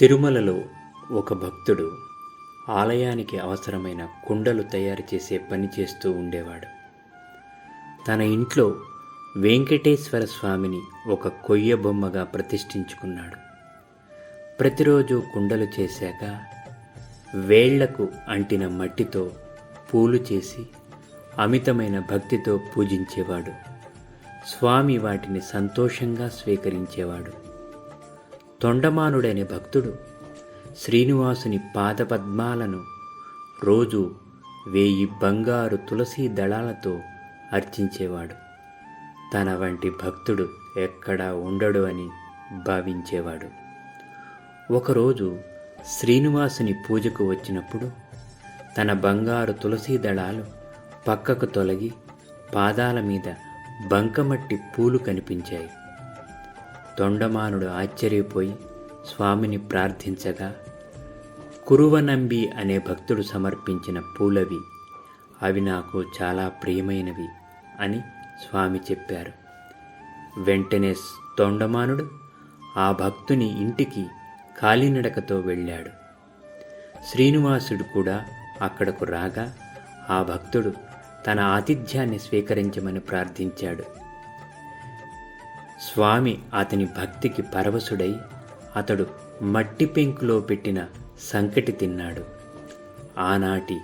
తిరుమలలో ఒక భక్తుడు ఆలయానికి అవసరమైన కుండలు తయారు చేసే పని చేస్తూ ఉండేవాడు. తన ఇంట్లో వెంకటేశ్వర స్వామిని ఒక కొయ్య బొమ్మగా ప్రతిష్ఠించుకున్నాడు. ప్రతిరోజు కుండలు చేశాక వేళ్లకు అంటిన మట్టితో పూలు చేసి అమితమైన భక్తితో పూజించేవాడు. స్వామి వాటిని సంతోషంగా స్వీకరించేవాడు. తొండమానుడనే భక్తుడు శ్రీనివాసుని పాదపద్మాలను రోజు 1000 బంగారు తులసీ దళాలతో అర్చించేవాడు. తన వంటి భక్తుడు ఎక్కడా ఉండడు అని భావించేవాడు. ఒకరోజు శ్రీనివాసుని పూజకు వచ్చినప్పుడు తన బంగారు తులసీ దళాలు పక్కకు తొలగి పాదాల మీద బంకమట్టి పూలు కనిపించాయి. తొండమానుడు ఆశ్చర్యపోయి స్వామిని ప్రార్థించగా, కురువనంబి అనే భక్తుడు సమర్పించిన పూలవి, అవి నాకు చాలా ప్రియమైనవి అని స్వామి చెప్పారు. వెంటనే తొండమానుడు ఆ భక్తుని ఇంటికి కాలినడకతో వెళ్ళాడు. శ్రీనివాసుడు కూడా అక్కడకు రాగా ఆ భక్తుడు తన ఆతిథ్యాన్ని స్వీకరించమని ప్రార్థించాడు. స్వామి అతని భక్తికి పరవశుడై అతడు మట్టి పెంకులో పెట్టిన సంకటి తిన్నాడు. ఆనాటి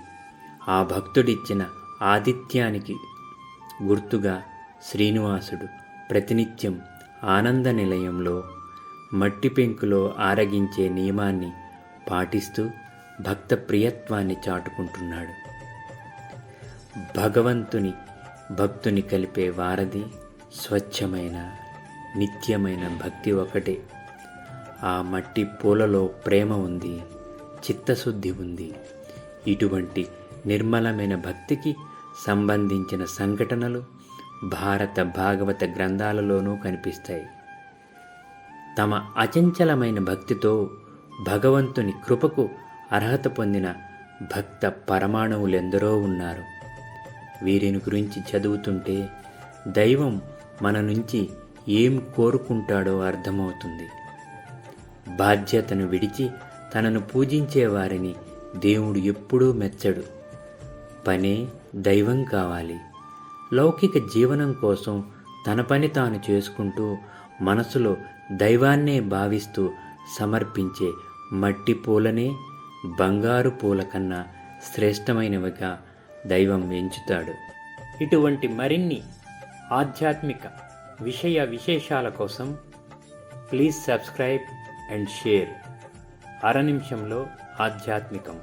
ఆ భక్తుడిచ్చిన ఆతిథ్యానికి గుర్తుగా శ్రీనివాసుడు ప్రతినిత్యం ఆనంద నిలయంలో మట్టి పెంకులో ఆరగించే నియమాన్ని పాటిస్తూ భక్త ప్రియత్వాన్ని చాటుకుంటున్నాడు. భక్తుని కలిపే వారధి స్వచ్ఛమైన నిత్యమైన భక్తి ఒకటే. ఆ మట్టి పూలలో ప్రేమ ఉంది, చిత్తశుద్ధి ఉంది. ఇటువంటి నిర్మలమైన భక్తికి సంబంధించిన సంఘటనలు భారత భాగవత గ్రంథాలలోనూ కనిపిస్తాయి. తమ అచంచలమైన భక్తితో భగవంతుని కృపకు అర్హత పొందిన భక్త పరమాణువులెందరో ఉన్నారు. వీరిని గురించి చదువుతుంటే దైవం మన నుంచి ఏం కోరుకుంటాడో అర్థమవుతుంది. బాధ్యతను విడిచి తనను పూజించే వారిని దేవుడు ఎప్పుడూ మెచ్చడు. పనే దైవం కావాలి. లౌకిక జీవనం కోసం తన పని తాను చేసుకుంటూ మనసులో దైవాన్నే భావిస్తూ సమర్పించే మట్టి పూలనే బంగారు పూల కన్నా శ్రేష్టమైనవిగా దైవం ఎంచుతాడు. ఇటువంటి మరిన్ని ఆధ్యాత్మిక విశేషాల కోసం ప్లీజ్ సబ్స్క్రైబ్ అండ్ షేర్. అర నిమిషంలో ఆధ్యాత్మికం.